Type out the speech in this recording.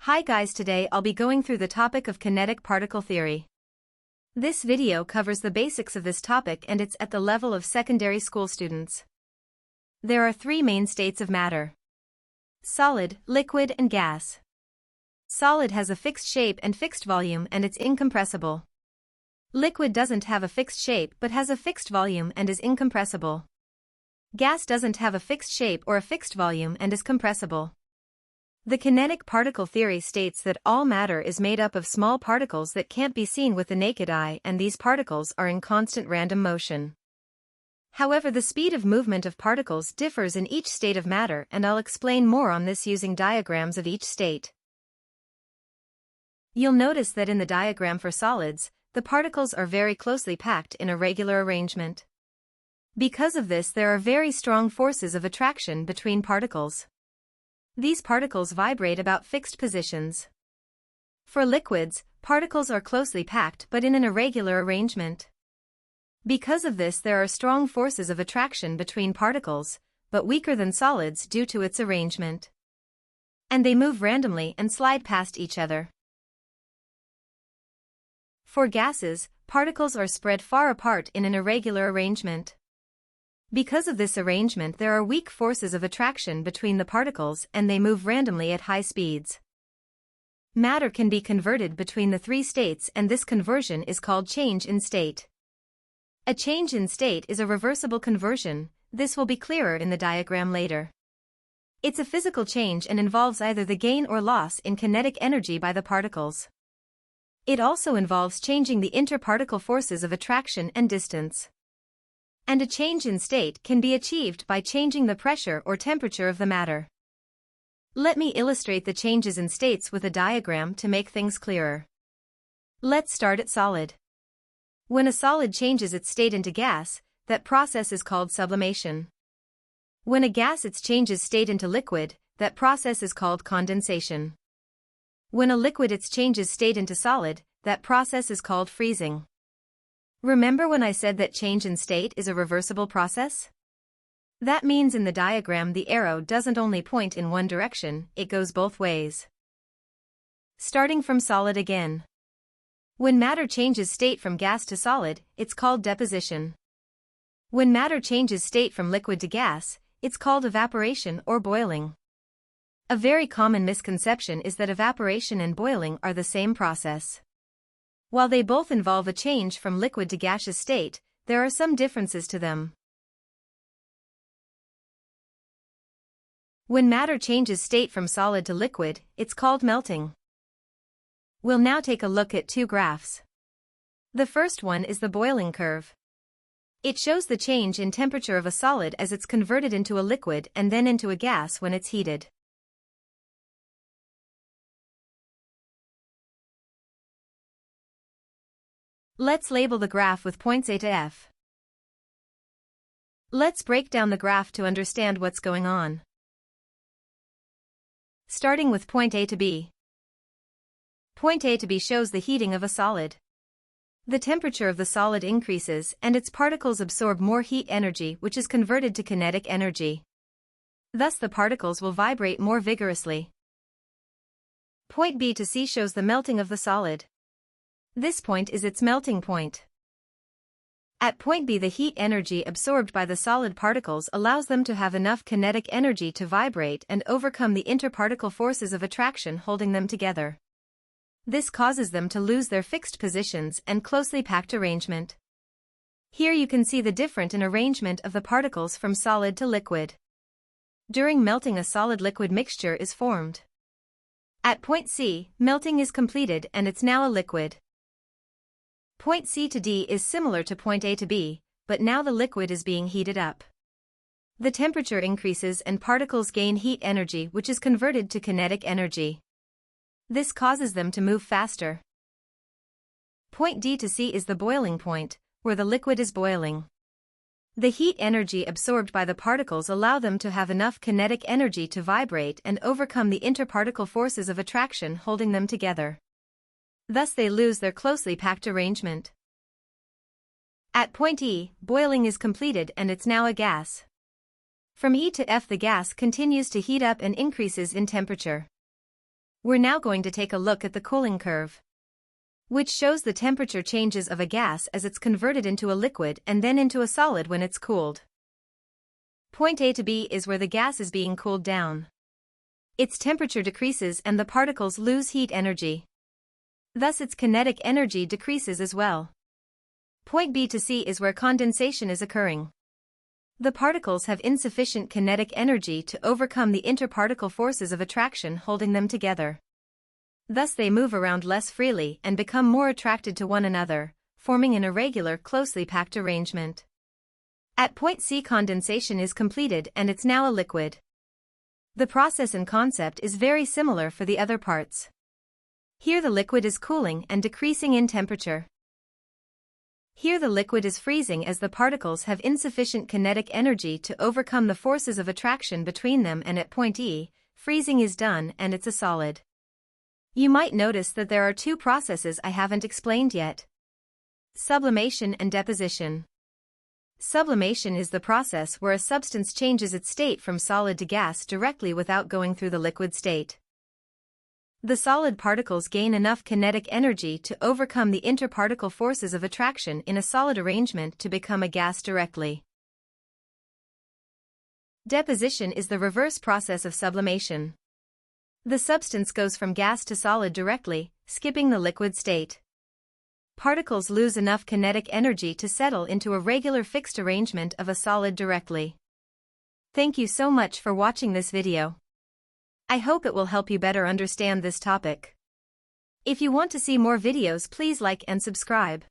Hi guys, today I'll be going through the topic of kinetic particle theory. This video covers the basics of this topic and it's at the level of secondary school students. There are three main states of matter: solid, liquid, and gas. Solid has a fixed shape and fixed volume and it's incompressible. Liquid doesn't have a fixed shape but has a fixed volume and is incompressible. Gas doesn't have a fixed shape or a fixed volume and is compressible. The kinetic particle theory states that all matter is made up of small particles that can't be seen with the naked eye, and these particles are in constant random motion. However, the speed of movement of particles differs in each state of matter, and I'll explain more on this using diagrams of each state. You'll notice that in the diagram for solids, the particles are very closely packed in a regular arrangement. Because of this, there are very strong forces of attraction between particles. These particles vibrate about fixed positions. For liquids, particles are closely packed but in an irregular arrangement. Because of this, there are strong forces of attraction between particles, but weaker than solids due to its arrangement. And they move randomly and slide past each other. For gases, particles are spread far apart in an irregular arrangement. Because of this arrangement, there are weak forces of attraction between the particles and they move randomly at high speeds. Matter can be converted between the three states, and this conversion is called change in state. A change in state is a reversible conversion. This will be clearer in the diagram later. It's a physical change and involves either the gain or loss in kinetic energy by the particles. It also involves changing the interparticle forces of attraction and distance. And a change in state can be achieved by changing the pressure or temperature of the matter. Let me illustrate the changes in states with a diagram to make things clearer. Let's start at solid. When a solid changes its state into gas, that process is called sublimation. When a gas changes state into liquid, that process is called condensation. When a liquid changes state into solid, that process is called freezing. Remember when I said that change in state is a reversible process? That means in the diagram the arrow doesn't only point in one direction, it goes both ways. Starting from solid again. When matter changes state from gas to solid, it's called deposition. When matter changes state from liquid to gas, it's called evaporation or boiling. A very common misconception is that evaporation and boiling are the same process. While they both involve a change from liquid to gaseous state, there are some differences to them. When matter changes state from solid to liquid, it's called melting. We'll now take a look at two graphs. The first one is the boiling curve. It shows the change in temperature of a solid as it's converted into a liquid and then into a gas when it's heated. Let's label the graph with points A to F. Let's break down the graph to understand what's going on. Starting with point A to B. Point A to B shows the heating of a solid. The temperature of the solid increases and its particles absorb more heat energy, which is converted to kinetic energy. Thus the particles will vibrate more vigorously. Point B to C shows the melting of the solid. This point is its melting point. At point B, the heat energy absorbed by the solid particles allows them to have enough kinetic energy to vibrate and overcome the interparticle forces of attraction holding them together. This causes them to lose their fixed positions and closely packed arrangement. Here you can see the difference in arrangement of the particles from solid to liquid. During melting, a solid-liquid mixture is formed. At point C, melting is completed and it's now a liquid. Point C to D is similar to point A to B, but now the liquid is being heated up. The temperature increases and particles gain heat energy, which is converted to kinetic energy. This causes them to move faster. Point D to C is the boiling point, where the liquid is boiling. The heat energy absorbed by the particles allow them to have enough kinetic energy to vibrate and overcome the interparticle forces of attraction holding them together. Thus they lose their closely packed arrangement. At point E, boiling is completed and it's now a gas. From E to F, the gas continues to heat up and increases in temperature. We're now going to take a look at the cooling curve, which shows the temperature changes of a gas as it's converted into a liquid and then into a solid when it's cooled. Point A to B is where the gas is being cooled down. Its temperature decreases and the particles lose heat energy. Thus its kinetic energy decreases as well. Point B to C is where condensation is occurring. The particles have insufficient kinetic energy to overcome the interparticle forces of attraction holding them together. Thus they move around less freely and become more attracted to one another, forming an irregular, closely packed arrangement. At point C, condensation is completed and it's now a liquid. The process and concept is very similar for the other parts. Here the liquid is cooling and decreasing in temperature. Here the liquid is freezing as the particles have insufficient kinetic energy to overcome the forces of attraction between them, and at point E, freezing is done and it's a solid. You might notice that there are two processes I haven't explained yet: sublimation and deposition. Sublimation is the process where a substance changes its state from solid to gas directly without going through the liquid state. The solid particles gain enough kinetic energy to overcome the interparticle forces of attraction in a solid arrangement to become a gas directly. Deposition is the reverse process of sublimation. The substance goes from gas to solid directly, skipping the liquid state. Particles lose enough kinetic energy to settle into a regular fixed arrangement of a solid directly. Thank you so much for watching this video. I hope it will help you better understand this topic. If you want to see more videos, please like and subscribe.